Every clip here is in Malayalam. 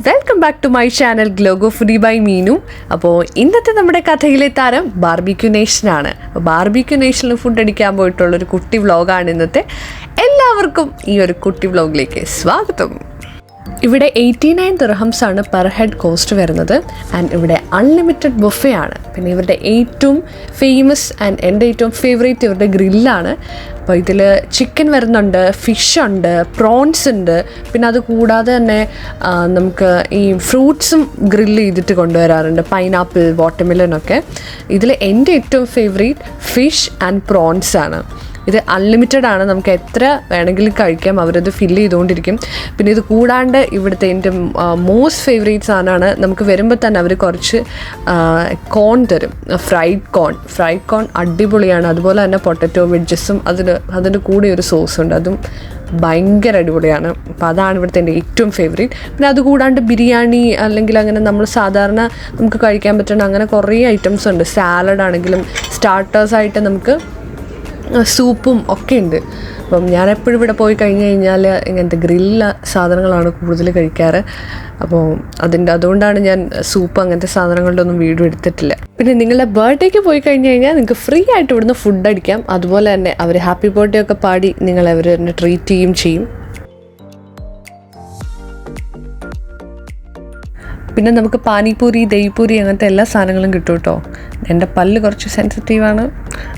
Welcome back to my channel ഗ്ലോഗോ ഫുഡി ബൈ മീനു. അപ്പോൾ ഇന്നത്തെ നമ്മുടെ കഥയിലെ താരം ബാർബിക്യൂ നേഷനാണ്. ബാർബിക്യൂ നേഷനിൽ ഫുഡ് അടിക്കാൻ പോയിട്ടുള്ളൊരു കുട്ടി വ്ളോഗാണ് ഇന്നത്തെ. എല്ലാവർക്കും ഈ ഒരു കുട്ടി വ്ളോഗിലേക്ക് സ്വാഗതം. ഇവിടെ 89 ദിർഹംസ് ആണ് പെർ ഹെഡ് കോസ്റ്റ് വരുന്നത്. ആൻഡ് ഇവിടെ അൺലിമിറ്റഡ് ബുഫേ ആണ്. പിന്നെ ഇവരുടെ ഏറ്റവും ഫേമസ് ആൻഡ് എൻ്റെ ഏറ്റവും ഫേവറേറ്റ് ഇവരുടെ ഗ്രില്ലാണ്. അപ്പോൾ ഇതിൽ ചിക്കൻ വരുന്നുണ്ട്, ഫിഷ് ഉണ്ട്, പ്രോൺസ് ഉണ്ട്. പിന്നെ അത് കൂടാതെ തന്നെ നമുക്ക് ഈ ഫ്രൂട്ട്സും ഗ്രില്ല് ചെയ്തിട്ട് കൊണ്ടുവരാറുണ്ട്, പൈനാപ്പിൾ, വാട്ടർമെലനൊക്കെ. ഇതിൽ എൻ്റെ ഏറ്റവും ഫേവറേറ്റ് ഫിഷ് ആൻഡ് പ്രോൺസ് ആണ്. ഇത് അൺലിമിറ്റഡ് ആണ്, നമുക്ക് എത്ര വേണമെങ്കിലും കഴിക്കാം, അവരത് ഫില്ല് ചെയ്തുകൊണ്ടിരിക്കും. പിന്നെ ഇത് കൂടാണ്ട് ഇവിടുത്തെ എൻ്റെ മോസ്റ്റ് ഫേവറേറ്റ് സാധനമാണ്, നമുക്ക് വരുമ്പോൾ തന്നെ അവർ കുറച്ച് കോൺ തരും, ഫ്രൈഡ് കോൺ അടിപൊളിയാണ്. അതുപോലെ തന്നെ പൊട്ടറ്റോ വെഡ്ജസും അതിൻ്റെ കൂടെ ഒരു സോസ് ഉണ്ട്, അതും ഭയങ്കര അടിപൊളിയാണ്. അപ്പോൾ അതാണ് ഇവിടുത്തെ എൻ്റെ ഏറ്റവും ഫേവറേറ്റ്. പിന്നെ അതുകൂടാണ്ട് ബിരിയാണി അല്ലെങ്കിൽ അങ്ങനെ നമ്മൾ സാധാരണ നമുക്ക് കഴിക്കാൻ പറ്റുന്ന അങ്ങനെ കുറേ ഐറ്റംസ് ഉണ്ട്. സാലഡ് ആണെങ്കിലും സ്റ്റാർട്ടേഴ്സായിട്ട് നമുക്ക് സൂപ്പും ഒക്കെ ഉണ്ട്. അപ്പം ഞാനെപ്പോഴും ഇവിടെ പോയി കഴിഞ്ഞ് കഴിഞ്ഞാൽ ഇങ്ങനത്തെ ഗ്രില്ല് സാധനങ്ങളാണ് കൂടുതൽ കഴിക്കാറ്. അപ്പോൾ അതുകൊണ്ടാണ് ഞാൻ സൂപ്പ് അങ്ങനത്തെ സാധനങ്ങളുടെ ഒന്നും വീഡിയോ എടുത്തിട്ടില്ല. പിന്നെ നിങ്ങളുടെ ബർത്ത്ഡേക്ക് പോയി കഴിഞ്ഞ് കഴിഞ്ഞാൽ നിങ്ങൾക്ക് ഫ്രീ ആയിട്ട് ഇവിടുന്ന് ഫുഡ് അടിക്കാം. അതുപോലെ തന്നെ അവർ ഹാപ്പി ബർത്ത്ഡേ ഒക്കെ പാടി അവർ തന്നെ ട്രീറ്റ് ചെയ്യും. പിന്നെ നമുക്ക് പാനിപൂരി, ദഹിപൂരി അങ്ങനത്തെ എല്ലാ സാധനങ്ങളും കിട്ടും കേട്ടോ. എൻ്റെ പല്ല് കുറച്ച് സെൻസിറ്റീവാണ്,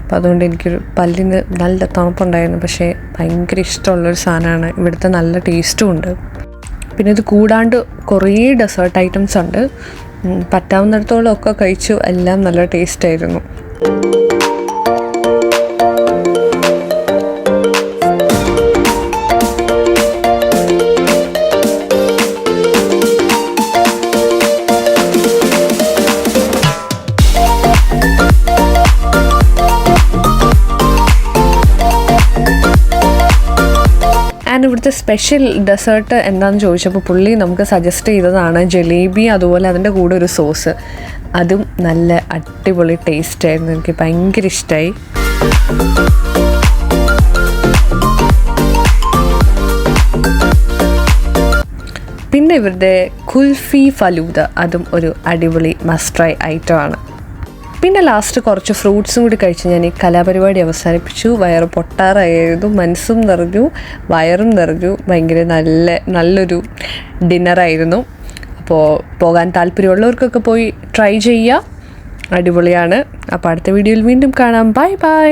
അപ്പോൾ അതുകൊണ്ട് എനിക്കൊരു പല്ലിന് നല്ല തണുപ്പുണ്ടായിരുന്നു. പക്ഷേ ഭയങ്കര ഇഷ്ടമുള്ളൊരു സാധനമാണ്, ഇവിടുത്തെ നല്ല ടേസ്റ്റും ഉണ്ട്. പിന്നെ ഇത് കൂടാണ്ട് കുറേ ഡെസേർട്ട് ഐറ്റംസ് ഉണ്ട്. പറ്റാവുന്നിടത്തോളം ഒക്കെ കഴിച്ചു, എല്ലാം നല്ല ടേസ്റ്റായിരുന്നു. ഇവിടുത്തെ സ്പെഷ്യൽ ഡെസേർട്ട് എന്താണെന്ന് ചോദിച്ചപ്പോൾ പുള്ളി നമുക്ക് സജസ്റ്റ് ചെയ്തതാണ് ജലേബി, അതുപോലെ അതിൻ്റെ കൂടെ ഒരു സോസ്. അതും നല്ല അടിപൊളി ടേസ്റ്റായിരുന്നു, എനിക്ക് ഭയങ്കര ഇഷ്ടമായി. പിന്നെ ഇവരുടെ കുൽഫി ഫലൂദ, അതും ഒരു അടിപൊളി മസ്റ്റ് ട്രൈ ഐറ്റമാണ്. പിന്നെ ലാസ്റ്റ് കുറച്ച് ഫ്രൂട്ട്സും കൂടി കഴിച്ച് ഞാൻ ഈ കലാപരിപാടി അവസാനിപ്പിച്ചു. വയറ് പൊട്ടാറായിരുന്നു, മനസ്സും നിറഞ്ഞു, വയറും നിറഞ്ഞു. ഭയങ്കര നല്ലൊരു ഡിന്നറായിരുന്നു. അപ്പോൾ പോകാൻ താല്പര്യമുള്ളവർക്കൊക്കെ പോയി ട്രൈ ചെയ്യുക, അടിപൊളിയാണ്. അപ്പോൾ അടുത്ത വീഡിയോയിൽ വീണ്ടും കാണാം. Bye bye.